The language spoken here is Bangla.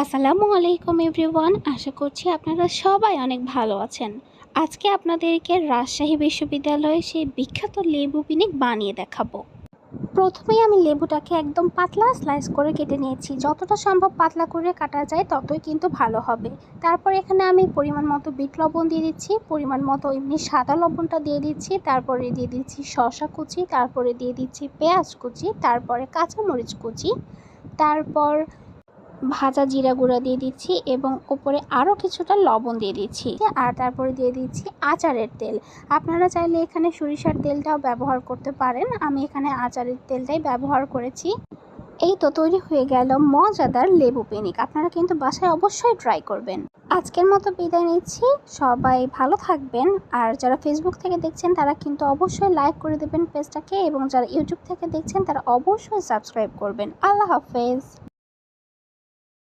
আসসালামু আলাইকুম এভরিওয়ান, আশা করছি আপনারা সবাই অনেক ভালো আছেন। আজকে আপনাদেরকে রাজশাহী বিশ্ববিদ্যালয়ে সেই বিখ্যাত লেবু পিনিক বানিয়ে দেখাবো। প্রথমেই আমি লেবুটাকে একদম পাতলা স্লাইস করে কেটে নিয়েছি। যতটা সম্ভব পাতলা করে কাটা যায় ততই কিন্তু ভালো হবে। তারপর এখানে আমি পরিমাণ মতো বিট লবণ দিয়ে দিচ্ছি, পরিমাণ মতো এমনি সাদা লবণটা দিয়ে দিচ্ছি, তারপরে দিয়ে দিচ্ছি শসা কুচি, তারপরে দিয়ে দিচ্ছি পেঁয়াজ কুচি, তারপরে কাঁচামরিচ কুচি, তারপর ভাজা জিরা গুঁড়া দিয়ে দিচ্ছি এবং উপরে আরও কিছুটা লবণ দিয়ে দিচ্ছি। আর তারপরে দিয়ে দিচ্ছি আচারের তেল। আপনারা চাইলে এখানে সরিষার তেলটাও ব্যবহার করতে পারেন, আমি এখানে আচারের তেলটাই ব্যবহার করেছি। এই তো তৈরি হয়ে গেল মজাদার লেবু পিনিক। আপনারা কিন্তু বাসায় অবশ্যই ট্রাই করবেন। আজকের মতো বিদায় নিচ্ছি, সবাই ভালো থাকবেন। আর যারা ফেসবুক থেকে দেখছেন তারা কিন্তু অবশ্যই লাইক করে দেবেন পেজটাকে, এবং যারা ইউটিউব থেকে দেখছেন তারা অবশ্যই সাবস্ক্রাইব করবেন। আল্লাহ হাফেজ।